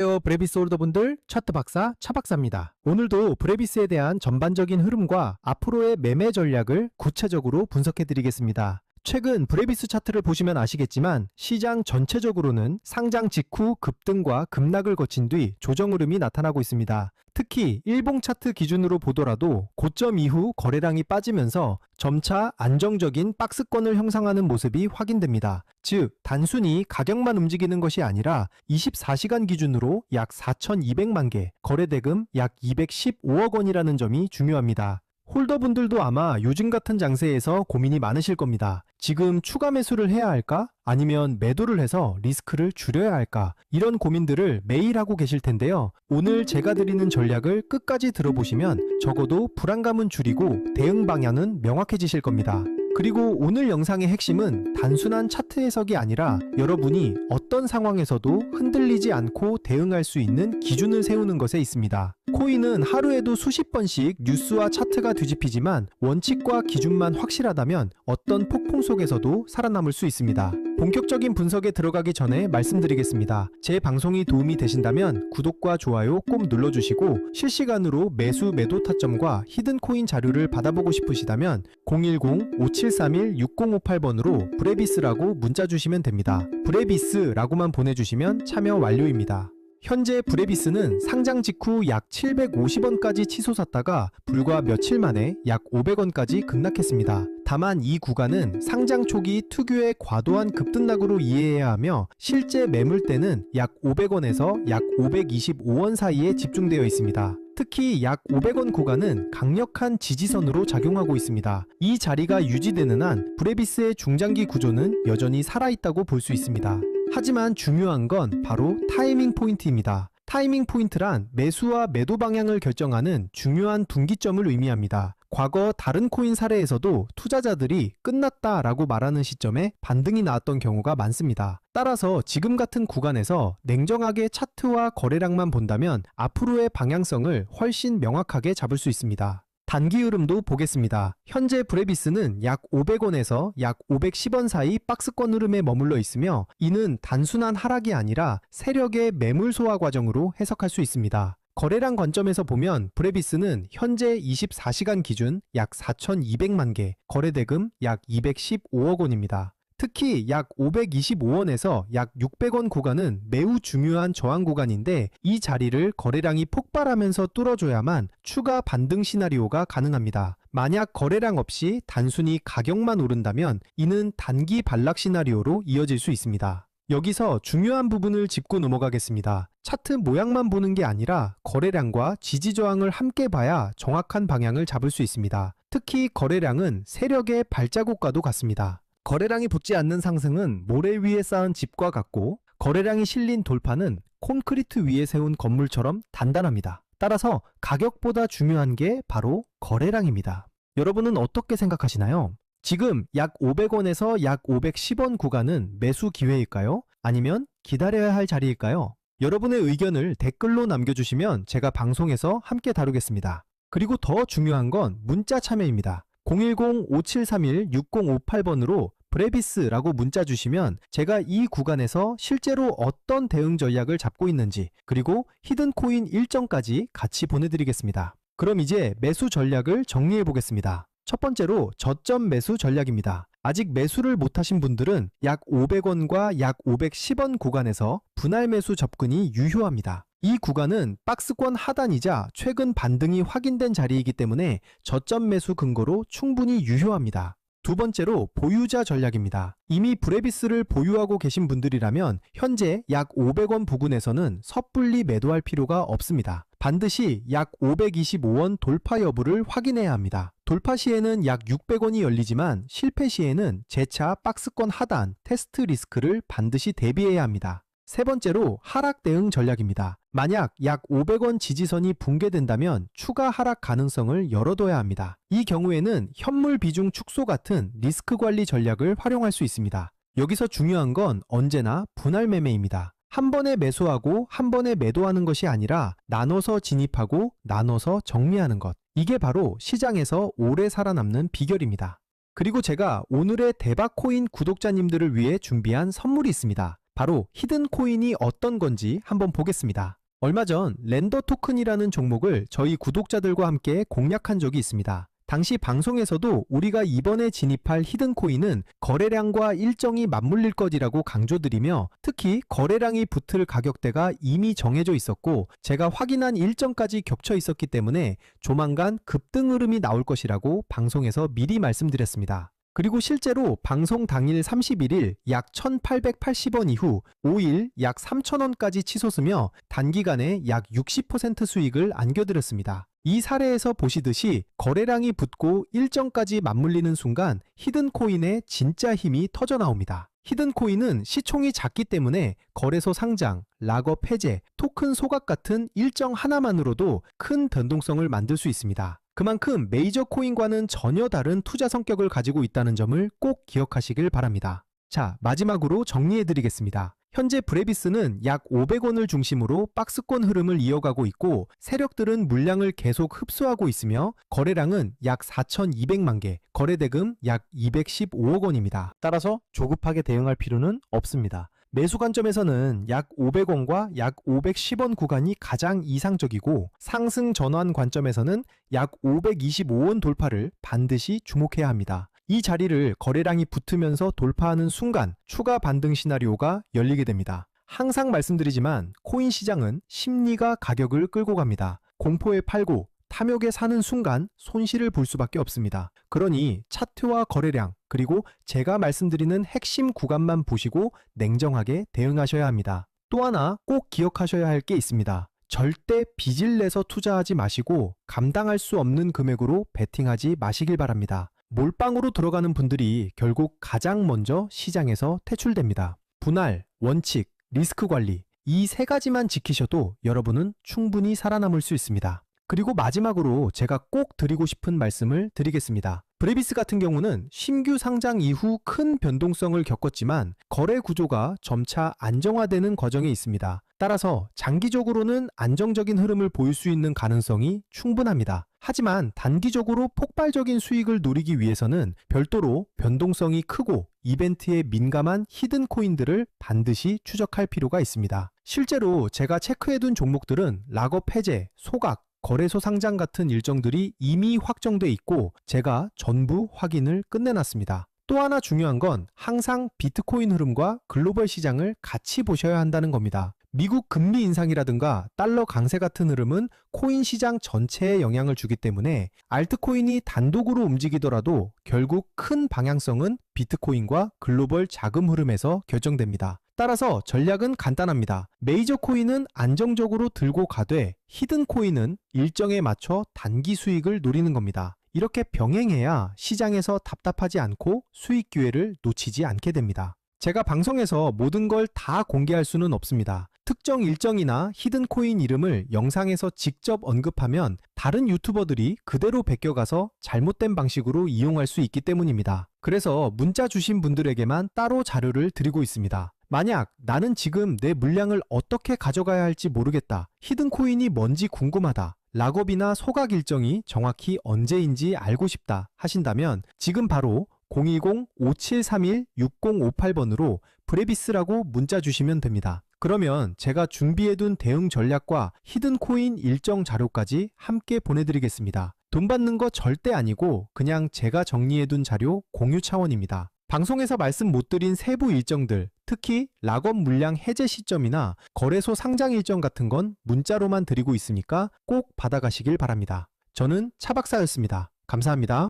안녕하세요. 브레비스 홀더분들, 차트 박사 차박사입니다. 오늘도 브레비스에 대한 전반적인 흐름과 앞으로의 매매 전략을 구체적으로 분석해 드리겠습니다. 최근 브레비스 차트를 보시면 아시겠지만 시장 전체적으로는 상장 직후 급등과 급락을 거친 뒤 조정 흐름이 나타나고 있습니다. 특히 일봉 차트 기준으로 보더라도 고점 이후 거래량이 빠지면서 점차 안정적인 박스권을 형성하는 모습이 확인됩니다. 즉, 단순히 가격만 움직이는 것이 아니라 24시간 기준으로 약 4,200만 개, 거래대금 약 215억 원이라는 점이 중요합니다. 홀더분들도 아마 요즘 같은 장세에서 고민이 많으실 겁니다. 지금 추가 매수를 해야 할까? 아니면 매도를 해서 리스크를 줄여야 할까? 이런 고민들을 매일 하고 계실 텐데요. 오늘 제가 드리는 전략을 끝까지 들어보시면 적어도 불안감은 줄이고 대응 방향은 명확해지실 겁니다. 그리고 오늘 영상의 핵심은 단순한 차트 해석이 아니라 여러분이 어떤 상황에서도 흔들리지 않고 대응할 수 있는 기준을 세우는 것에 있습니다. 코인은 하루에도 수십 번씩 뉴스와 차트가 뒤집히지만 원칙과 기준만 확실하다면 어떤 폭풍 속에서도 살아남을 수 있습니다. 본격적인 분석에 들어가기 전에 말씀드리겠습니다. 제 방송이 도움이 되신다면 구독과 좋아요 꼭 눌러주시고 실시간으로 매수 매도 타점과 히든코인 자료를 받아보고 싶으시다면 010-5731-6058번으로 브레비스라고 문자 주시면 됩니다. 브레비스라고만 보내주시면 참여 완료입니다. 현재 브레비스는 상장 직후 약 750원까지 치솟았다가 불과 며칠 만에 약 500원까지 급락했습니다. 다만 이 구간은 상장 초기 특유의 과도한 급등락으로 이해해야 하며 실제 매물대는 약 500원에서 약 525원 사이에 집중되어 있습니다. 특히 약 500원 구간은 강력한 지지선으로 작용하고 있습니다. 이 자리가 유지되는 한 브레비스의 중장기 구조는 여전히 살아있다고 볼 수 있습니다. 하지만 중요한 건 바로 타이밍 포인트입니다. 타이밍 포인트란 매수와 매도 방향을 결정하는 중요한 분기점을 의미합니다. 과거 다른 코인 사례에서도 투자자들이 끝났다라고 말하는 시점에 반등이 나왔던 경우가 많습니다. 따라서 지금 같은 구간에서 냉정하게 차트와 거래량만 본다면 앞으로의 방향성을 훨씬 명확하게 잡을 수 있습니다. 단기 흐름도 보겠습니다. 현재 브레비스는 약 500원에서 약 510원 사이 박스권 흐름에 머물러 있으며 이는 단순한 하락이 아니라 세력의 매물 소화 과정으로 해석할 수 있습니다. 거래량 관점에서 보면 브레비스는 현재 24시간 기준 약 4,200만 개, 거래대금 약 215억 원입니다. 특히 약 525원에서 약 600원 구간은 매우 중요한 저항 구간인데 이 자리를 거래량이 폭발하면서 뚫어줘야만 추가 반등 시나리오가 가능합니다. 만약 거래량 없이 단순히 가격만 오른다면 이는 단기 반락 시나리오로 이어질 수 있습니다. 여기서 중요한 부분을 짚고 넘어가겠습니다. 차트 모양만 보는 게 아니라 거래량과 지지 저항을 함께 봐야 정확한 방향을 잡을 수 있습니다. 특히 거래량은 세력의 발자국과도 같습니다. 거래량이 붙지 않는 상승은 모래 위에 쌓은 집과 같고 거래량이 실린 돌파는 콘크리트 위에 세운 건물처럼 단단합니다. 따라서 가격보다 중요한 게 바로 거래량입니다. 여러분은 어떻게 생각하시나요? 지금 약 500원에서 약 510원 구간은 매수 기회일까요? 아니면 기다려야 할 자리일까요? 여러분의 의견을 댓글로 남겨주시면 제가 방송에서 함께 다루겠습니다. 그리고 더 중요한 건 문자 참여입니다. 010-5731-6058번으로 브레비스라고 문자 주시면 제가 이 구간에서 실제로 어떤 대응 전략을 잡고 있는지 그리고 히든코인 일정까지 같이 보내드리겠습니다. 그럼 이제 매수 전략을 정리해 보겠습니다. 첫 번째로 저점 매수 전략입니다. 아직 매수를 못하신 분들은 약 500원과 약 510원 구간에서 분할 매수 접근이 유효합니다. 이 구간은 박스권 하단이자 최근 반등이 확인된 자리이기 때문에 저점 매수 근거로 충분히 유효합니다. 두 번째로 보유자 전략입니다. 이미 브레비스를 보유하고 계신 분들이라면 현재 약 500원 부근에서는 섣불리 매도할 필요가 없습니다. 반드시 약 525원 돌파 여부를 확인해야 합니다. 돌파 시에는 약 600원이 열리지만 실패 시에는 재차 박스권 하단 테스트 리스크를 반드시 대비해야 합니다. 세 번째로 하락 대응 전략입니다. 만약 약 500원 지지선이 붕괴된다면 추가 하락 가능성을 열어둬야 합니다. 이 경우에는 현물 비중 축소 같은 리스크 관리 전략을 활용할 수 있습니다. 여기서 중요한 건 언제나 분할 매매입니다. 한 번에 매수하고 한 번에 매도하는 것이 아니라 나눠서 진입하고 나눠서 정리하는 것. 이게 바로 시장에서 오래 살아남는 비결입니다. 그리고 제가 오늘의 대박 코인 구독자님들을 위해 준비한 선물이 있습니다. 바로 히든 코인이 어떤 건지 한번 보겠습니다. 얼마 전 렌더 토큰이라는 종목을 저희 구독자들과 함께 공략한 적이 있습니다. 당시 방송에서도 우리가 이번에 진입할 히든 코인은 거래량과 일정이 맞물릴 것이라고 강조드리며, 특히 거래량이 붙을 가격대가 이미 정해져 있었고 제가 확인한 일정까지 겹쳐 있었기 때문에 조만간 급등 흐름이 나올 것이라고 방송에서 미리 말씀드렸습니다. 그리고 실제로 방송 당일 31일 약 1,880원 이후 5일 약 3,000원까지 치솟으며 단기간에 약 60% 수익을 안겨드렸습니다. 이 사례에서 보시듯이 거래량이 붙고 일정까지 맞물리는 순간 히든 코인의 진짜 힘이 터져 나옵니다. 히든 코인은 시총이 작기 때문에 거래소 상장, 락업 해제, 토큰 소각 같은 일정 하나만으로도 큰 변동성을 만들 수 있습니다. 그만큼 메이저 코인과는 전혀 다른 투자 성격을 가지고 있다는 점을 꼭 기억하시길 바랍니다. 자, 마지막으로 정리해드리겠습니다. 현재 브레비스는 약 500원을 중심으로 박스권 흐름을 이어가고 있고 세력들은 물량을 계속 흡수하고 있으며 거래량은 약 4,200만 개, 거래대금 약 215억 원입니다. 따라서 조급하게 대응할 필요는 없습니다. 매수 관점에서는 약 500원과 약 510원 구간이 가장 이상적이고 상승 전환 관점에서는 약 525원 돌파를 반드시 주목해야 합니다. 이 자리를 거래량이 붙으면서 돌파하는 순간 추가 반등 시나리오가 열리게 됩니다. 항상 말씀드리지만 코인 시장은 심리가 가격을 끌고 갑니다. 공포에 팔고 탐욕에 사는 순간 손실을 볼 수밖에 없습니다. 그러니 차트와 거래량 그리고 제가 말씀드리는 핵심 구간만 보시고 냉정하게 대응하셔야 합니다. 또 하나 꼭 기억하셔야 할 게 있습니다. 절대 빚을 내서 투자하지 마시고 감당할 수 없는 금액으로 베팅하지 마시길 바랍니다. 몰빵으로 들어가는 분들이 결국 가장 먼저 시장에서 퇴출됩니다. 분할, 원칙, 리스크 관리 이 세 가지만 지키셔도 여러분은 충분히 살아남을 수 있습니다. 그리고 마지막으로 제가 꼭 드리고 싶은 말씀을 드리겠습니다. 브레비스 같은 경우는 신규 상장 이후 큰 변동성을 겪었지만 거래 구조가 점차 안정화되는 과정에 있습니다. 따라서 장기적으로는 안정적인 흐름을 보일 수 있는 가능성이 충분합니다. 하지만 단기적으로 폭발적인 수익을 누리기 위해서는 별도로 변동성이 크고 이벤트에 민감한 히든 코인들을 반드시 추적할 필요가 있습니다. 실제로 제가 체크해둔 종목들은 락업 해제, 소각, 거래소 상장 같은 일정들이 이미 확정돼 있고 제가 전부 확인을 끝내놨습니다. 또 하나 중요한 건 항상 비트코인 흐름과 글로벌 시장을 같이 보셔야 한다는 겁니다. 미국 금리 인상이라든가 달러 강세 같은 흐름은 코인 시장 전체에 영향을 주기 때문에 알트코인이 단독으로 움직이더라도 결국 큰 방향성은 비트코인과 글로벌 자금 흐름에서 결정됩니다. 따라서 전략은 간단합니다. 메이저 코인은 안정적으로 들고 가되 히든 코인은 일정에 맞춰 단기 수익을 노리는 겁니다. 이렇게 병행해야 시장에서 답답하지 않고 수익 기회를 놓치지 않게 됩니다. 제가 방송에서 모든 걸 다 공개할 수는 없습니다. 특정 일정이나 히든 코인 이름을 영상에서 직접 언급하면 다른 유튜버들이 그대로 베껴가서 잘못된 방식으로 이용할 수 있기 때문입니다. 그래서 문자 주신 분들에게만 따로 자료를 드리고 있습니다. 만약 나는 지금 내 물량을 어떻게 가져가야 할지 모르겠다. 히든 코인이 뭔지 궁금하다. 락업이나 소각 일정이 정확히 언제인지 알고 싶다 하신다면 지금 바로 010-5731-6058번으로 브레비스라고 문자 주시면 됩니다. 그러면 제가 준비해둔 대응 전략과 히든 코인 일정 자료까지 함께 보내드리겠습니다. 돈 받는 거 절대 아니고 그냥 제가 정리해둔 자료 공유 차원입니다. 방송에서 말씀 못 드린 세부 일정들, 특히 락업 물량 해제 시점이나 거래소 상장 일정 같은 건 문자로만 드리고 있으니까 꼭 받아가시길 바랍니다. 저는 차박사였습니다. 감사합니다.